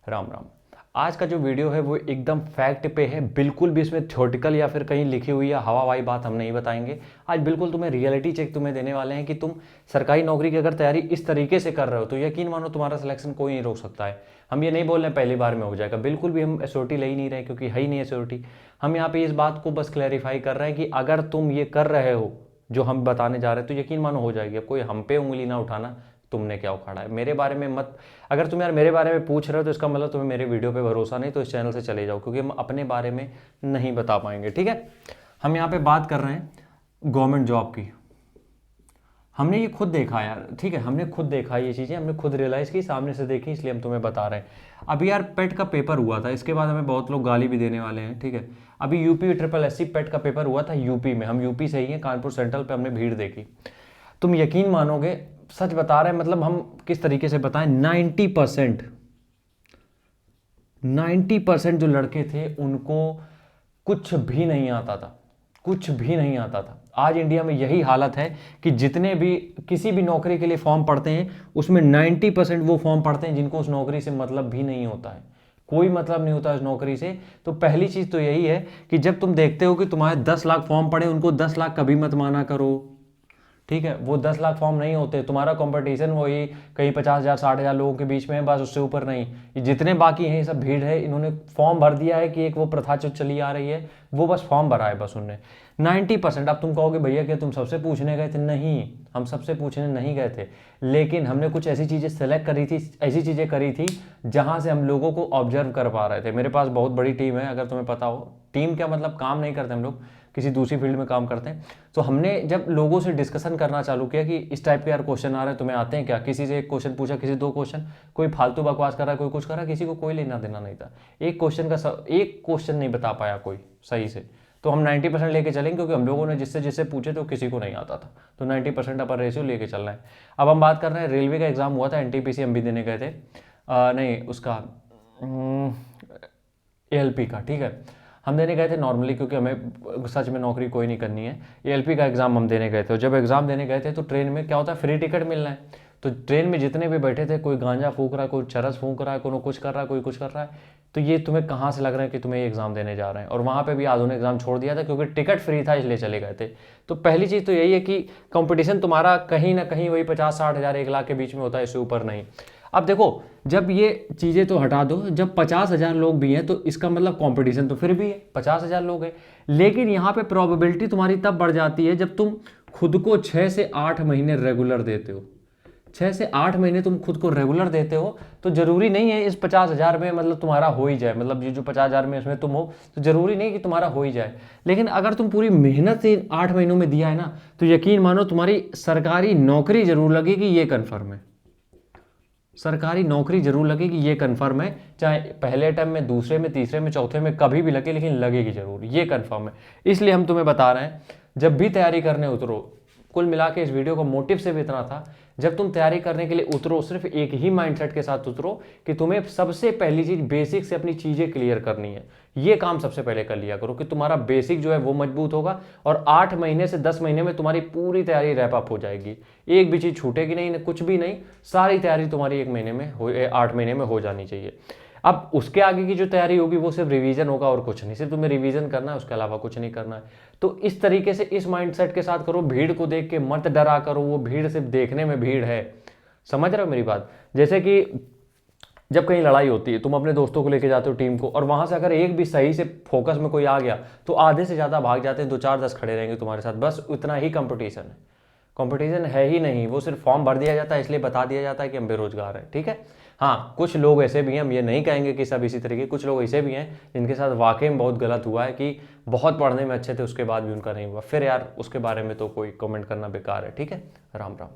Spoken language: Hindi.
राम राम। आज का जो वीडियो है वो एकदम फैक्ट पे है, बिल्कुल भी इसमें थ्योरेटिकल या फिर कहीं लिखी हुई या हवावाई बात हम नहीं बताएंगे। आज बिल्कुल तुम्हें रियलिटी चेक तुम्हें देने वाले हैं कि तुम सरकारी नौकरी की अगर तैयारी इस तरीके से कर रहे हो तो यकीन मानो तुम्हारा सिलेक्शन कोई नहीं रोक सकता है। हम ये नहीं बोल रहे हैं पहली बार में हो जाएगा, बिल्कुल भी हम एश्योरिटी ले ही नहीं रहे क्योंकि है ही नहीं एश्योरिटी। हम यहाँ पे इस बात को बस क्लैरिफाई कर रहे हैं कि अगर तुम ये कर रहे हो जो हम बताने जा रहे हैं तो यकीन मानो हो जाएगी। अब कोई हम पे उंगली ना उठाना, तुमने क्या उखाड़ा है मेरे बारे में मत। अगर तुम यार मेरे बारे में पूछ रहे हो तो इसका मतलब तुम्हें मेरे वीडियो पे भरोसा नहीं, तो इस चैनल से चले जाओ क्योंकि हम अपने बारे में नहीं बता पाएंगे। ठीक है, हम यहाँ पे बात कर रहे हैं गवर्नमेंट जॉब की। हमने ये खुद देखा यार, ठीक है, हमने खुद देखा ये चीज़ें, हमने खुद रियलाइज़ की, सामने से देखी, इसलिए हम तुम्हें बता रहे हैं। अभी यार पेट का पेपर हुआ था, इसके बाद हमें बहुत लोग गाली भी देने वाले हैं। ठीक है, अभी यूपी ट्रिपल एससी पेट का पेपर हुआ था यूपी में। हम यूपी से ही हैं, कानपुर सेंट्रल पे हमने भीड़ देखी। तुम यकीन मानोगे, सच बता रहे हैं, मतलब हम किस तरीके से बताएं, 90% जो लड़के थे उनको कुछ भी नहीं आता था, कुछ भी नहीं आता था। आज इंडिया में यही हालत है कि जितने भी किसी भी नौकरी के लिए फॉर्म पढ़ते हैं उसमें 90% वो फॉर्म पढ़ते हैं जिनको उस नौकरी से मतलब भी नहीं होता है, कोई मतलब नहीं होता इस नौकरी से। तो पहली चीज़ तो यही है कि जब तुम देखते हो कि तुम्हारे 10 लाख फॉर्म पड़े, उनको 10 लाख कभी मत माना करो। ठीक है, वो 10 लाख फॉर्म नहीं होते, तुम्हारा कंपटीशन वही कहीं 50,000 60,000 लोगों के बीच में है, बस उससे ऊपर नहीं। ये जितने बाकी हैं ये सब भीड़ है, इन्होंने फॉर्म भर दिया है कि एक वो प्रथा जो चली आ रही है वो बस फॉर्म भरा है बस उनने 90%। अब तुम कहोगे भैया क्या तुम सबसे पूछने गए थे? नहीं, हम सबसे पूछने नहीं गए थे, लेकिन हमने कुछ ऐसी चीज़ें सेलेक्ट करी थी, ऐसी चीज़ें करी थी जहाँ से हम लोगों को ऑब्जर्व कर पा रहे थे। मेरे पास बहुत बड़ी टीम है, अगर तुम्हें पता हो। टीम क्या मतलब, काम नहीं करते हम लोग, किसी दूसरी फील्ड में काम करते हैं। तो हमने जब लोगों से डिस्कशन करना चालू किया कि इस टाइप के यार क्वेश्चन आ रहे हैं, तुम्हें आते हैं क्या, किसी से एक क्वेश्चन पूछा, किसी 2 क्वेश्चन, कोई फालतू बकवास कर रहा है, कोई कुछ कर रहा है, किसी को कोई लेना देना नहीं था। एक क्वेश्चन नहीं बता पाया कोई सही से। तो हम 90% लेके चलेंगे क्योंकि हम लोगों ने जिससे जिससे पूछे तो किसी को नहीं आता था, तो 90% अपर रेशियो लेके चल रहे हैं। अब हम बात कर रहे हैं रेलवे का एग्जाम हुआ था, एनटीपीसी हम भी देने गए थे, नहीं उसका एएलपी का। ठीक है, हम देने गए थे नॉर्मली क्योंकि हमें सच में नौकरी कोई नहीं करनी है। एएलपी का एग्ज़ाम हम देने गए थे, और जब एग्ज़ाम देने गए थे तो ट्रेन में क्या होता है, फ्री टिकट मिलना है। तो ट्रेन में जितने भी बैठे थे, कोई गांजा फूंक रहा है, कोई चरस फूंक रहा है, कोई कुछ कर रहा है, कोई कुछ कर रहा है। तो ये तुम्हें कहाँ से लग रहा है कि तुम्हें ये एग्ज़ाम देने जा रहे हैं? और वहाँ पे भी आधों ने एग्ज़ाम छोड़ दिया था क्योंकि टिकट फ्री था, इसलिए चले गए थे। तो पहली चीज़ तो यही है कि कंपटीशन तुम्हारा कहीं ना कहीं वही 50-60 हज़ार 1 लाख के बीच में होता है, इससे ऊपर नहीं। अब देखो, जब ये चीज़ें तो हटा दो, जब 50,000 लोग भी हैं तो इसका मतलब कंपटीशन तो फिर भी है, 50,000 लोग हैं। लेकिन यहाँ पे प्रोबेबिलिटी तुम्हारी तब बढ़ जाती है जब तुम खुद को 6 से 8 महीने रेगुलर देते हो। 6 से 8 महीने तुम खुद को रेगुलर देते हो तो जरूरी नहीं है इस 50,000 में मतलब तुम्हारा हो ही जाए, मतलब ये जो 50,000 में इसमें तुम हो तो जरूरी नहीं कि तुम्हारा हो ही जाए। लेकिन अगर तुम पूरी मेहनत से 8 महीनों में दिया है ना, तो यकीन मानो तुम्हारी सरकारी नौकरी जरूर लगेगी, ये कन्फर्म है। सरकारी नौकरी जरूर लगेगी, ये कन्फर्म है, चाहे पहले टर्म में, दूसरे में, तीसरे में, चौथे में, कभी भी लगे, लेकिन लगेगी जरूर, ये कन्फर्म है। इसलिए हम तुम्हें बता रहे हैं, जब भी तैयारी करने उतरो, कुल मिला के इस वीडियो का मोटिव सिर्फ इतना था, जब तुम तैयारी करने के लिए उतरो सिर्फ एक ही माइंडसेट के साथ उतरो कि तुम्हें सबसे पहली चीज बेसिक से अपनी चीजें क्लियर करनी है। ये काम सबसे पहले कर लिया करो कि तुम्हारा बेसिक जो है वो मजबूत होगा, और 8 महीने से 10 महीने में तुम्हारी पूरी तैयारी रैप अप हो जाएगी, एक भी चीज छूटेगी नहीं, कुछ भी नहीं, सारी तैयारी तुम्हारी 1 महीने में 8 महीने में हो जानी चाहिए। अब उसके आगे की जो तैयारी होगी वो सिर्फ रिवीजन होगा और कुछ नहीं, सिर्फ तुम्हें रिवीजन करना है, उसके अलावा कुछ नहीं करना है। तो इस तरीके से इस माइंडसेट के साथ करो, भीड़ को देख के मत डरा करो, वो भीड़ सिर्फ देखने में भीड़ है। समझ रहे हो मेरी बात? जैसे कि जब कहीं लड़ाई होती है, तुम अपने दोस्तों को लेके जाते हो टीम को, और वहां से अगर एक भी सही से फोकस में कोई आ गया तो आधे से ज्यादा भाग जाते हैं, 2 4 10 खड़े रहेंगे तुम्हारे साथ, बस उतना ही कंपटीशन है। कंपटीशन है ही नहीं, वो सिर्फ फॉर्म भर दिया जाता है, इसलिए बता दिया जाता है कि हम बेरोजगार हैं। ठीक है, हाँ कुछ लोग ऐसे भी हैं, हम ये नहीं कहेंगे कि सब इसी तरीके, कुछ लोग ऐसे भी हैं जिनके साथ वाकई में बहुत गलत हुआ है कि बहुत पढ़ने में अच्छे थे उसके बाद भी उनका नहीं हुआ, फिर यार उसके बारे में तो कोई कमेंट करना बेकार है। ठीक है, राम राम।